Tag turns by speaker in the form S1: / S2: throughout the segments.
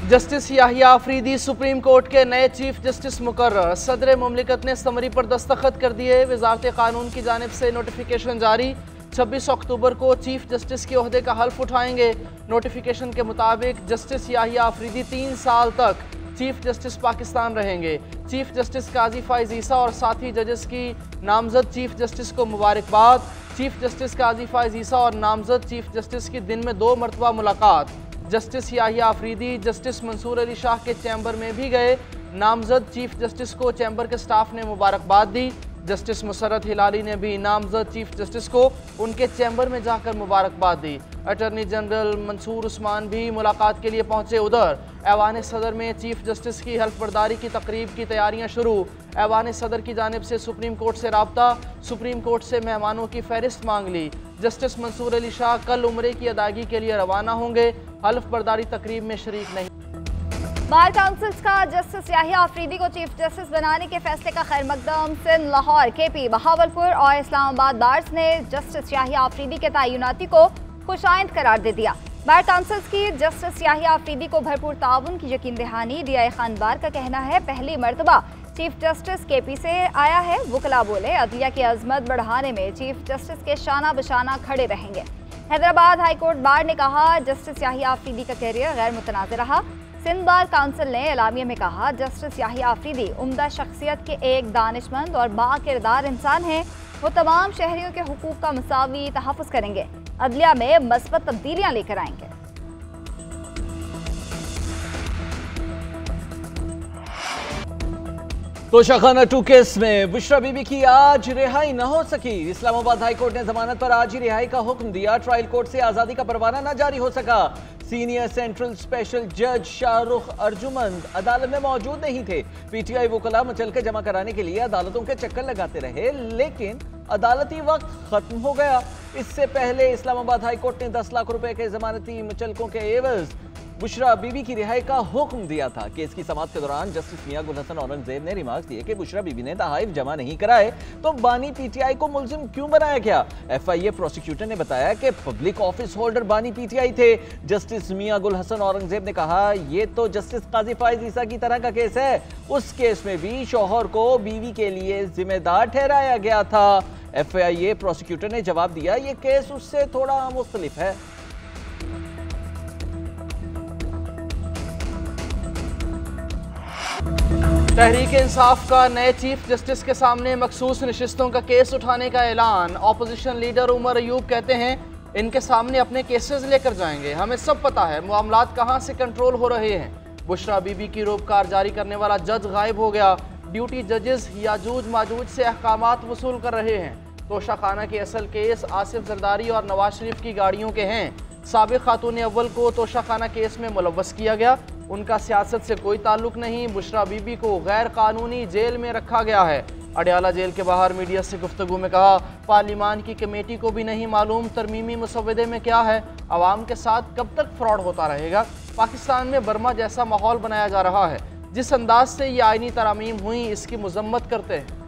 S1: Justice Yahya Afridi supreme court के नए chief justice मुकर्रर। सदर मुमलिकत ने समरी पर दस्तखत कर दिए। वजारत कानून की जानिब से नोटिफिकेशन जारी। 26 अक्टूबर को चीफ जस्टिस के ओहदे का हल्फ उठाएंगे। नोटिफिकेशन के मुताबिक जस्टिस याहिया अफरीदी 3 साल तक चीफ जस्टिस पाकिस्तान रहेंगे। चीफ जस्टिस काजी फाइज ईसा और साथी जजेस की नामजद चीफ जस्टिस को मुबारकबाद। चीफ जस्टिस काजी फाइज ईसा और नामजद चीफ जस्टिस की दिन में 2 मरतबा मुलाकात। जस्टिस याहिया अफरीदी जस्टिस मंसूर अली शाह के चैम्बर में भी गए। नामजद चीफ जस्टिस को चैम्बर के स्टाफ ने मुबारकबाद दी। जस्टिस मुसर्रत हिलाली ने भी नामजद चीफ जस्टिस को उनके चैम्बर में जाकर मुबारकबाद दी। अटॉर्नी जनरल मंसूर उस्मान भी मुलाकात के लिए पहुंचे। उधर ऐवान सदर में चीफ जस्टिस की हल्फ बर्दारी की तकरीब की तैयारियां शुरू। ऐवान सदर की जानिब से सुप्रीम कोर्ट से राब्ता। सुप्रीम कोर्ट से मेहमानों की फहरिस्त मांग ली। जस्टिस मंसूर अली शाह कल उम्रे की अदायगी के लिए रवाना होंगे। हल्फ बर्दारी तकरीब में शरीक नहीं।
S2: बार काउंसिल्स का जस्टिस याहिया अफरीदी को चीफ जस्टिस बनाने के फैसले का खैर मकदम सिंध, लाहौर, केपी, बहावलपुर और इस्लामाबाद बार्स ने जस्टिस याहिया अफरीदी के तैनाती को खुशाइंद करार दे दिया। बार काउंसिल्स की जस्टिस याहिया अफरीदी को भरपूर ताउन की यकीन दहानी। DI खान बार का कहना है पहली मरतबा चीफ जस्टिस KP से आया है। वकला बोले अदलिया की अजमत बढ़ाने में चीफ जस्टिस के शाना बशाना खड़े रहेंगे। हैदराबाद हाई कोर्ट बार ने कहा जस्टिस याहिया अफरीदी का कैरियर गैर मुतनाज़िर रहा। सिंध बार काउंसिल ने एलामिया में कहा जस्टिस याहिया अफरीदी उम्दा शख्सियत के एक दानिशमंद और बाकिरदार इंसान हैं। वो तमाम शहरियों के हुकूक का मसावी तहफ़्फ़ुज़ करेंगे। अदलिया में मस्बत तब्दीलियाँ लेकर आएंगे।
S3: तोशाखाना 2 केस में बुशरा बीबी की आज रिहाई न हो सकी। इस्लामाबाद हाई कोर्ट ने जमानत पर आज ही रिहाई का हुक्म दिया। ट्रायल कोर्ट से आज़ादी का परवाना न जारी हो सका। सीनियर सेंट्रल स्पेशल जज शाहरुख अर्जुमंद अदालत में मौजूद नहीं थे। PTI वकला मचल के जमा कराने के लिए अदालतों के चक्कर लगाते रहे, लेकिन अदालती वक्त खत्म हो गया। इससे पहले इस्लामाबाद हाई कोर्ट ने 10 लाख रुपए के जमानती मुचलकों के एवज बुशरा बीबी की रिहाई का हुक्म दिया था। केस की समाअत के दौरान जस्टिस मियां गुल हसन औरंगजेब ने रिमार्क्स दिए कि बुशरा बीबी ने तहाइफ जमा नहीं कराए तो बानी PTI को मुलजिम क्यों बनाया गया। FIA प्रोसिक्यूटर ने बताया कि पब्लिक ऑफिस होल्डर बानी PTI थे। जस्टिस मियां गुल हसन औरंगजेब ने कहा यह तो जस्टिस काजी फाइज ईसा की तरह का केस है। उस केस में भी शौहर को बीवी के लिए जिम्मेदार ठहराया गया था। FIA प्रोसिक्यूटर ने जवाब दिया यह केस उससे थोड़ा मुख्तलिफ है।
S1: तहरीक इंसाफ का नए चीफ जस्टिस के सामने मखसूस नशिस्तों का केस उठाने का ऐलान। ऑपोजिशन लीडर उमर अयूब कहते हैं इनके सामने अपने केसेस लेकर जाएंगे। हमें सब पता है मामलात कहां से कंट्रोल हो रहे हैं। बुशरा बीबी की रोबकार जारी करने वाला जज गायब हो गया। ड्यूटी जजेस याजूज माजूज से अहकामात वसूल कर रहे हैं। तोशाखाना के असल केस आसिफ जरदारी और नवाज शरीफ की गाड़ियों के हैं। साबिक खातून अव्वल को तोशाखाना केस में मुलव्वस किया गया। उनका सियासत से कोई ताल्लुक नहीं। बुशरा बीबी को गैर कानूनी जेल में रखा गया है। अडयाला जेल के बाहर मीडिया से गुफ्तगू में कहा पार्लिमान की कमेटी को भी नहीं मालूम तरमीमी मुसवदे में क्या है। अवाम के साथ कब तक फ्रॉड होता रहेगा। पाकिस्तान में बर्मा जैसा माहौल बनाया जा रहा है। जिस अंदाज से ये आईनी तरामीम हुई इसकी मजम्मत करते हैं।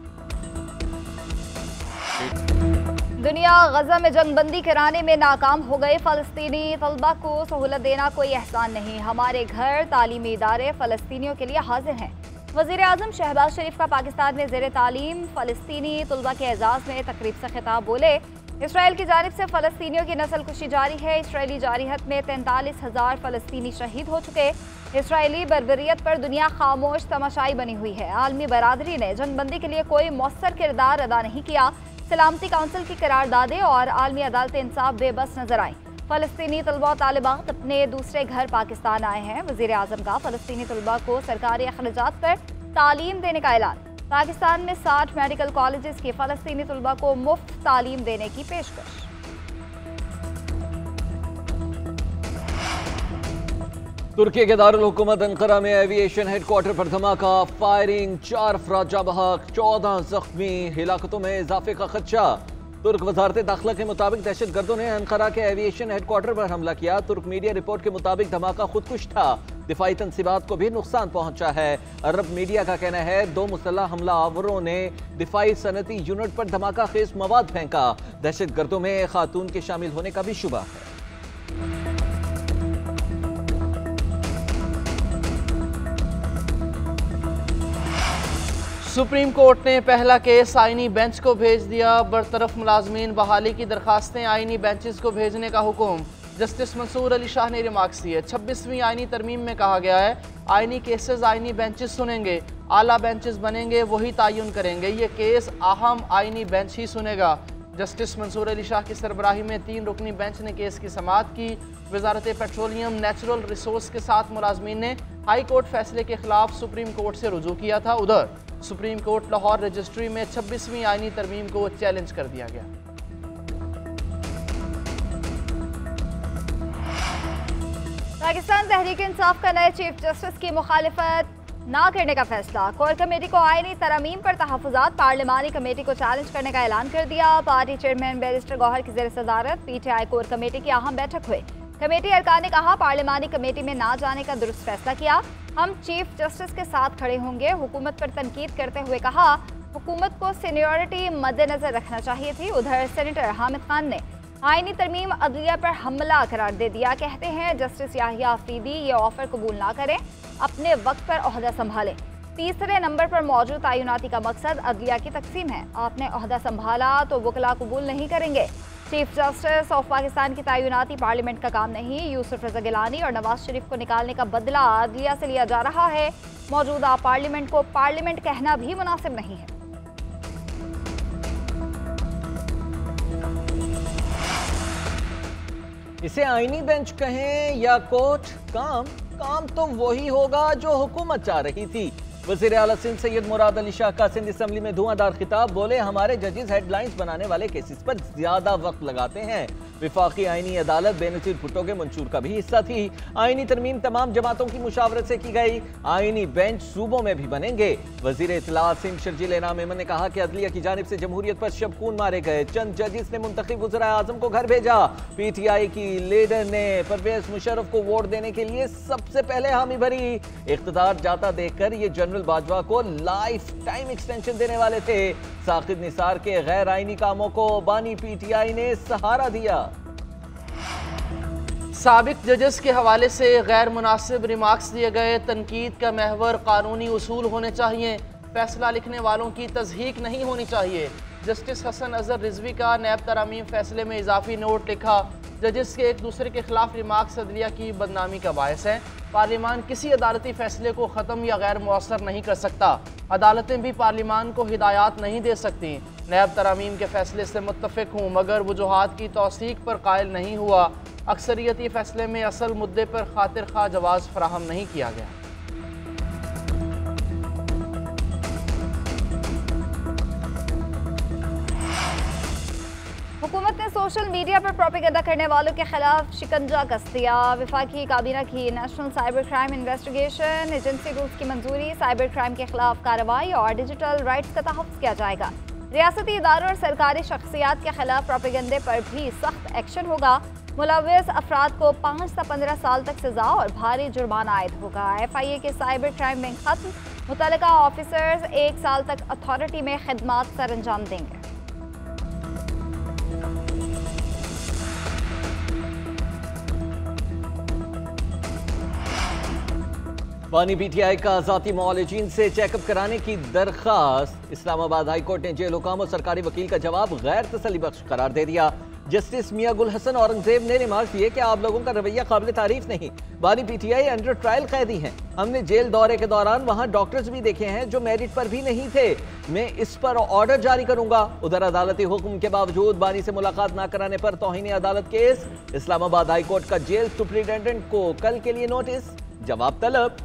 S2: दुनिया गजा में जंगबंदी कराने में नाकाम हो गए। फ़लस्तीनी तलबा को सहूलत देना कोई एहसान नहीं। हमारे घर तालीमी इदारे फ़लस्तीनियों के लिए हाजिर हैं। वज़ीर आज़म शहबाज शरीफ का पाकिस्तान में ज़ेर तालीम फ़लस्तीनी तलबा के एजाज़ में तकरीब से खिताब। बोले इसराइल की जानिब से फ़लस्तीनियों की नस्ल कुशी जारी है। इसराइली जारिहत में 43,000 फ़लस्तीनी शहीद हो चुके। इसराइली बर्बरियत पर दुनिया खामोश तमाशाई बनी हुई है। आलमी बरादरी ने जंगबंदी के लिए कोई मौसर किरदार अदा नहीं किया। सलामती काउंसिल की करारदादें और आलमी अदालत इंसाफ बेबस नजर आई। फ़लस्तीनी तलबा तालिबात अपने दूसरे घर पाकिस्तान आए हैं। वज़ीर आज़म का फ़लस्तीनी तलबा को सरकारी अखराजात पर तालीम देने का ऐलान। पाकिस्तान में 60 मेडिकल कॉलेजेस की फ़लस्तीनी तलबा को मुफ्त तालीम देने की पेशकश।
S3: तुर्की के दारुल हुकूमत अंकारा में एविएशन हेडक्वार्टर पर धमाका, फायरिंग, 4 अफराद जाँ बहक, 14 जख्मी, हिलाकतों में इजाफे का खदशा। तुर्क वजारत दाखिला के मुताबिक दहशत गर्दों ने अंकारा के एविएशन हेडक्वार्टर पर हमला किया। तुर्क मीडिया रिपोर्ट के मुताबिक धमाका खुदकुश था। दिफाई तनसीबात को भी नुकसान पहुंचा है। अरब मीडिया का कहना है 2 मुसल्लह हमलावरों ने दिफाई सनती यूनिट पर धमाका खेज मवाद फेंका। दहशत गर्दों में खातून के शामिल होने का भी शुबा है।
S1: सुप्रीम कोर्ट ने पहला केस आईनी बेंच को भेज दिया। बरतरफ मुलाजमीन बहाली की दरखास्तें आईनी बेंचेस को भेजने का हुक्म। जस्टिस मंसूर अली शाह ने रिमार्क्स दिए। 26वीं आईनी तरमीम में कहा गया है आईनी केसेस आईनी बेंचेस सुनेंगे, आला बेंचेस बनेंगे वही तयन करेंगे, ये केस अहम आईनी बेंच ही सुनेगा। जस्टिस मंसूर अली शाह की सरबराही में 3 रुकनी बेंच ने केस की समाअत की। वजारत पेट्रोलियम नेचुरल रिसोर्स के साथ मुलाजमीन ने हाई कोर्ट फैसले के खिलाफ सुप्रीम कोर्ट से रुजू किया था। उधर सुप्रीम कोर्ट लाहौर रजिस्ट्री में 26वीं आईनी तरमीम को चैलेंज कर दिया गया।
S2: पाकिस्तान तहरीक इंसाफ का नए चीफ जस्टिस की मुखालिफत ना करने का फैसला। कोर कमेटी को आईनी तरमीम पर तहफ़्फ़ुज़ात पार्लिमानी कमेटी को चैलेंज करने का ऐलान कर दिया। पार्टी चेयरमैन बैरिस्टर गौहर की ज़ेर सदारत PTI कोर कमेटी की अहम बैठक हुई। कमेटी अरकान ने कहा पार्लिमानी कमेटी में ना जाने का दुरुस्त फैसला किया। हम चीफ जस्टिस के साथ खड़े होंगे। हुकूमत पर तनकीद करते हुए कहा हुकूमत को सीनियरिटी मद्देनजर रखना चाहिए थी। उधर सेनेटर हामिद खान ने आईनी तरमीम अदलिया पर हमला करार दे दिया। कहते हैं जस्टिस याहिया अफरीदी ये ऑफर कबूल ना करें, अपने वक्त पर ओहदा संभालें। तीसरे नंबर पर मौजूद तयनाती का मकसद अदलिया की तकसीम है। आपने ओहदा संभाला तो वकला कबूल नहीं करेंगे। चीफ जस्टिस ऑफ पाकिस्तान की तयनाती पार्लियामेंट का काम नहीं। यूसुफ रजा गिलानी और नवाज शरीफ को निकालने का बदला अदलिया से लिया जा रहा है। मौजूदा पार्लियामेंट को पार्लियामेंट कहना भी मुनासिब नहीं है।
S3: इसे आईनी बेंच कहें या कोर्ट, काम तो वही होगा जो हुकूमत चाह रही थी। वज़ीर आला सिंध सैयद मुराद अली शाह का सिंध असम्बली में धुआंधार खिताब। बोले हमारे जजेस हेडलाइंस बनाने वाले केसेस पर ज्यादा वक्त लगाते हैं। विफाकी आईनी अदालत बेनजीर भुट्टो के मंशूर का भी हिस्सा थी। आईनी तरमीम तमाम जमातों की मुशावरत से की गई। आईनी बेंच सूबों में भी बनेंगे। वजीर इत्तलात सिंध शर्जील इनाम मेमन ने कहा कि अदलिया की जानिब से जमहूरियत पर शबखून मारे गए। चंद जजेस ने मुंतखब वज़ीर आज़म को घर भेजा। PTI की लीडर ने परवेज मुशर्रफ को वोट देने के लिए सबसे पहले हामी भरी। इख्तिदार जाता देखकर ये जनरल बाजवा को लाइफ टाइम एक्सटेंशन देने वाले थे। साकिब निसार के गैर आईनी कामों को बानी PTI ने सहारा दिया।
S1: साबिक जजेस के हवाले से गैर मुनासिब रिमार्क्स दिए गए। तनकीद का महवर कानूनी उसूल होने चाहिए। फैसला लिखने वालों की तज़हीक नहीं होनी चाहिए। जस्टिस हसन अजहर रिजवी का नैब तरामीम फैसले में इजाफी नोट लिखा। जजेस के एक दूसरे के खिलाफ रिमार्क्स अदलिया की बदनामी का बायस है। पार्लियामान किसी अदालती फैसले को ख़त्म या गैर मुअस्सर नहीं कर सकता। अदालतें भी पार्लियामान को हिदायत नहीं दे सकती। नैब तरामीम के फैसले से मुत्तफ़िक हूँ मगर वजूहात की तौसीक पर कायल नहीं हुआ। अक्सरियती फैसले में असल मुद्दे पर खातिर खा जवाज़ फराहम नहीं किया गया।
S2: हुकूमत ने सोशल मीडिया पर प्रोपेगेंडा करने वालों के खिलाफ शिकंजा कस दिया। वफाकी काबीना की national cyber crime investigation agency rules की मंजूरी। साइबर क्राइम के खिलाफ कार्रवाई और डिजिटल राइट्स का तहफ़्फ़ुज़ किया जाएगा। रियासती इदारों और सरकारी शख्सियात के खिलाफ प्रोपेगेंडे पर भी सख्त एक्शन होगा। मुलव्वस अफराद को 5 से 15 साल तक सजा और भारी जुर्माना आयद होगा। FIA के साइबर क्राइम विंग खत्म। मुतल्लिका ऑफिसर्स 1 साल तक अथॉरिटी में खिदमात सर अंजाम देंगे।
S3: बानी PTI का ज़ाती मुआलिजीन से चेकअप कराने की दरख्वास्त। इस्लामाबाद हाई कोर्ट ने जेल हुकाम और सरकारी वकील का जवाब गैर तसल्ली बख्श करार दे दिया। जस्टिस मियां गुल हसन औरंगजेब ने रिमार्क दिए कि आप लोगों का रवैया काबिल तारीफ नहीं। बानी PTI अंडर ट्रायल कैदी हैं। हमने जेल दौरे के दौरान वहां डॉक्टर्स भी देखे हैं जो मेरिट पर भी नहीं थे। मैं इस पर ऑर्डर जारी करूंगा। उधर अदालती हुक्म के बावजूद बानी से मुलाकात न कराने पर तौहीन अदालत केस। इस्लामाबाद हाई कोर्ट का जेल सुप्रिंटेंडेंट को कल के लिए नोटिस, जवाब तलब।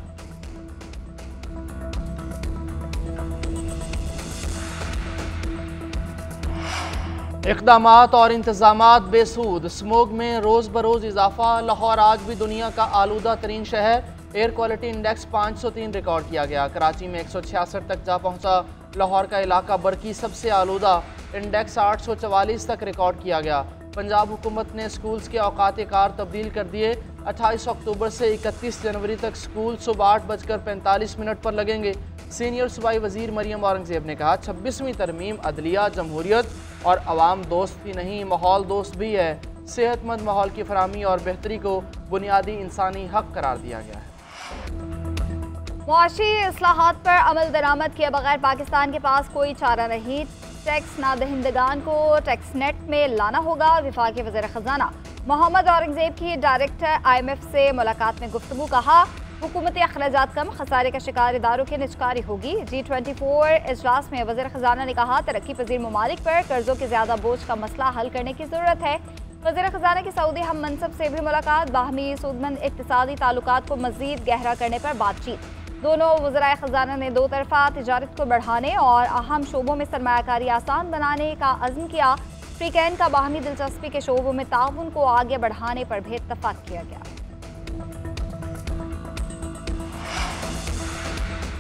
S1: इक़दामात और इंतज़ामात बेसूद। स्मोग में रोज़ बरोज़ इजाफा। लाहौर आज भी दुनिया का आलूदा तरीन शहर। एयर क्वालिटी इंडेक्स 503 रिकॉर्ड किया गया। कराची में 166 तक जा पहुंचा। लाहौर का इलाका बरकी सबसे आलूदा। इंडेक्स 844 तक रिकॉर्ड किया गया। पंजाब हुकूमत ने स्कूल्स के औकात कार तब्दील कर दिए। 28 अक्टूबर से 31 जनवरी तक स्कूल सुबह 8:45 पर लगेंगे। सीनियर सूबाई वजीर मरियम औरंगजेब ने कहा 26वीं तरमीम अदलिया जमहूरियत और अवाम दोस्त ही नहीं माहौल दोस्त भी है। सेहतमंद माहौल की फराहमी और बेहतरी को बुनियादी इंसानी हक करार दिया गया है।
S2: मुआशी इस्लाहात पर अमल दरामद किए बगैर पाकिस्तान के पास कोई चारा नहीं। टैक्स नादहिंदगान को टैक्स नेट में लाना होगा। वफाकी वज़ीर ख़जाना मोहम्मद औरंगज़ेब की डायरेक्टर IMF से मुलाकात में गुफ्तगू। कहा हुकूमती अखराजात कम, खसारे का शिकार इदारों की निचकारी होगी। G24 इजलास में वज़ीर ख़जाना ने कहा तरक्की पजीर ममालिक पर कर्जों के ज़्यादा बोझ का मसला हल करने की ज़रूरत है। वज़ीर ख़जाना की सऊदी हम मनसब से भी मुलाकात। बाहमी सूदमंद इक़्तिसादी ताल्लुकात को मज़ीद गहरा करने पर बातचीत। दोनों वज़राए ख़जाना ने दो तरफ़ा तिजारत को बढ़ाने और अहम शोबों में सरमायाकारी आसान बनाने का अज़्म किया। फ्रीकैन का बाहमी दिलचस्पी के शोबों में ताउन को आगे बढ़ाने पर भी इत्तफ़ाक़ किया गया।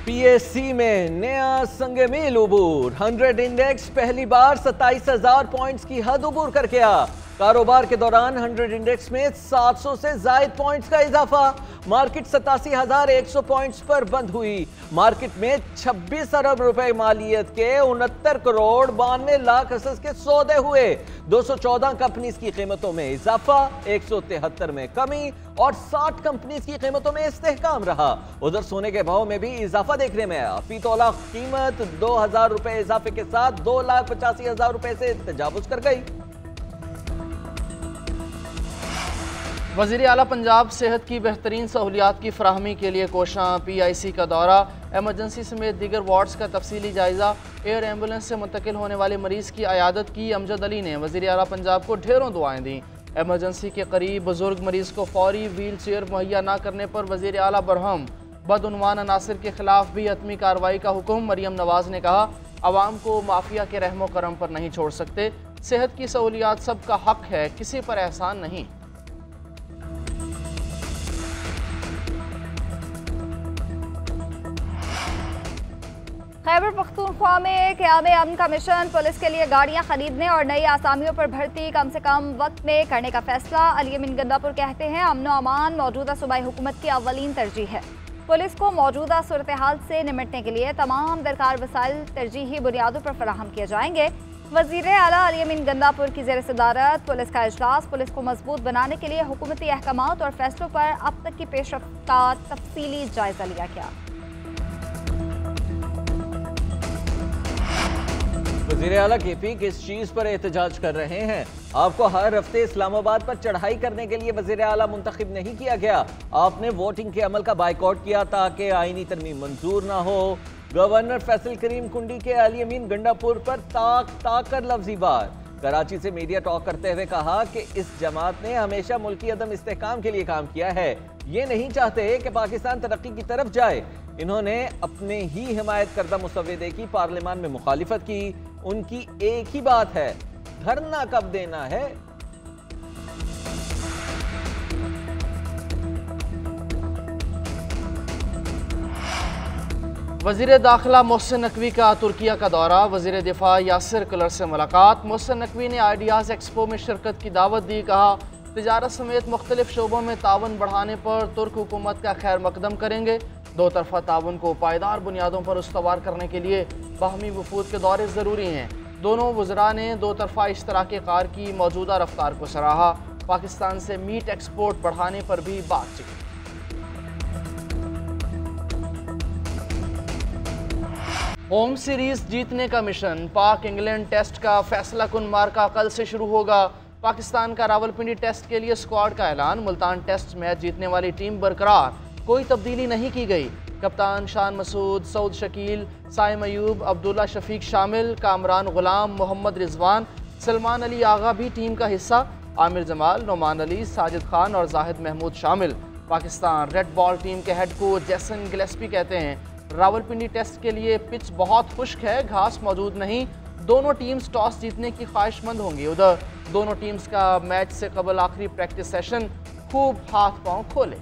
S3: PSC में नया संगे मील उबूर। 100 इंडेक्स पहली बार 27,000 पॉइंट्स की हद उबूर कर गया। कारोबार के दौरान 100 इंडेक्स में 700 से जायद पॉइंट्स का इजाफा। मार्केट 87,100 पॉइंट्स पर बंद हुई। मार्केट में 26 अरब रुपए मालियत के 69 करोड़ 92 लाख असस के सौदे हुए। 214 कंपनीज की कीमतों में इजाफा, 173 में कमी और 60 कंपनीज की कीमतों में इस्तेहकाम रहा। उधर सोने के भाव में भी इजाफा देखने में आया। फी तोला कीमत 2,000 रुपए इजाफे के साथ 2,85,000 रुपए से तजावुज कर गई।
S1: वज़ीर आला पंजाब सेहत की बेहतरीन सहूलियात की फराहमी के लिए कोशां। PIC का दौरा, एमरजेंसी समेत दीगर वार्ड्स का तफसीली जायज़ा। एयर एम्बुलेंस से मुंतकिल होने वाले मरीज़ की अयादत की। अमजद अली ने वज़ीर आला पंजाब को ढेरों दुआएं दी। एमरजेंसी के करीब बुजुर्ग मरीज़ को फौरी व्हील चेयर मुहैया न करने पर वज़ीर आला बरहम। बदउनवान अनासिर के खिलाफ भी हतमी कार्रवाई का हुक्म। मरियम नवाज ने कहा अवाम को माफिया के रहमो करम पर नहीं छोड़ सकते। सेहत की सहूलियात सबका हक है, किसी पर एहसान नहीं।
S2: खैबर पख्तूनख्वा में क़याम अमन का मिशन। पुलिस के लिए गाड़ियां खरीदने और नई आसामियों पर भर्ती कम से कम वक्त में करने का फैसला। अली अमीन गंडापुर कहते हैं अमन व अमान मौजूदा सूबाई हुकूमत की अव्वलीन तरजीह है। पुलिस को मौजूदा सूरत हाल से निमटने के लिए तमाम दरकार वसाइल तरजीही बुनियादों पर फराहम किए जाएंगे। वज़ीर आला अली अमीन गंडापुर की ज़ेर सदारत पुलिस का इजलास। पुलिस को मजबूत बनाने के लिए हुकूमती अहकामात और फैसलों पर अब तक की पेशरफ्त का तफसीली जायजा लिया गया।
S3: वज़ीर आला KP किस चीज पर एहतजाज कर रहे हैं? आपको हर हफ्ते इस्लामाबाद पर चढ़ाई करने के लिए वज़ीर आला मुंतखब नहीं किया गया। आपने वोटिंग के अमल का बाइकआउट किया ताकि आईनी तरमीम मंजूर ना हो। गवर्नर फैसल करीम कुंडी के अली अमीन गंडापुर पर ताक कर लफ्जी बार। कराची से मीडिया टॉक करते हुए कहा कि इस जमात ने हमेशा मुल्की अदम इस्तेहकाम के लिए काम किया है। ये नहीं चाहते कि पाकिस्तान तरक्की की तरफ जाए। इन्होंने अपने ही हिमायत करदा मुसव्वदे की पार्लियामान में मुखालिफत की। उनकी एक ही बात है, धरना कब देना है।
S1: वज़ीर दाखिला मोहसिन नकवी का तुर्किया का दौरा। वज़ीर दिफा यासिर कलर से मुलाकात। मोहसिन नकवी ने आइडियाज़ एक्सपो में शिरकत की दावत दी। कहा तिजारत समेत मुख्तलिफ शोबों में तावन बढ़ाने पर तुर्क हुकूमत का खैर मकदम करेंगे। दो तरफा तावन को पायदार बुनियादों पर उस्तवार करने के लिए बाहमी वफूद के दौरे ज़रूरी हैं। दोनों वज़रा ने दो तरफा इश्तराक कार की मौजूदा रफ्तार को सराहा। पाकिस्तान से मीट एक्सपोर्ट बढ़ाने पर भी बातचीत। होम सीरीज जीतने का मिशन। पाक इंग्लैंड टेस्ट का फैसला कुन मार्का कल से शुरू होगा। पाकिस्तान का रावलपिंडी टेस्ट के लिए स्क्वाड का ऐलान। मुल्तान टेस्ट मैच जीतने वाली टीम बरकरार, कोई तब्दीली नहीं की गई। कप्तान शान मसूद, सऊद शकील, साइम अयूब, अब्दुल्ला शफीक शामिल। कामरान गुलाम, मोहम्मद रिजवान, सलमान अली आगा भी टीम का हिस्सा। आमिर जमाल, नोमान अली, साजिद खान और जाहिद महमूद शामिल। पाकिस्तान रेड बॉल टीम के हेड कोच जैसन गिलेस्पी कहते हैं रावलपिंडी टेस्ट के लिए पिच बहुत खुश्क है, घास मौजूद नहीं। दोनों टीम्स टॉस जीतने की ख्वाहिशमंद होंगी। उधर दोनों टीम्स का मैच से कबल आखिरी प्रैक्टिस सेशन। खूब हाथ पांव खोले।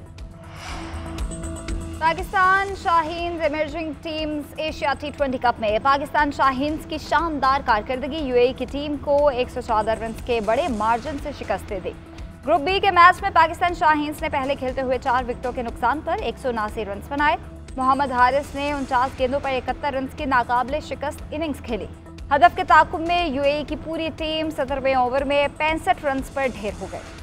S2: Pakistan Shaheen's emerging teams Asia T20 cup में पाकिस्तान शाहीन्स की शानदार कारकर्दगी UAE की टीम को 114 रन के बड़े मार्जिन से शिकस्त दे दी। ग्रुप बी के मैच में पाकिस्तान शाहीन्स ने पहले खेलते हुए 4 विकेटों के नुकसान पर 179 रन बनाए। मोहम्मद हारिस ने 49 गेंदों पर 71 रन की नाकाबिले शिकस्त इनिंग्स खेली। हदफ के ताकुब में UAE की पूरी टीम 17वें ओवर में 65 रन पर ढेर हो गई।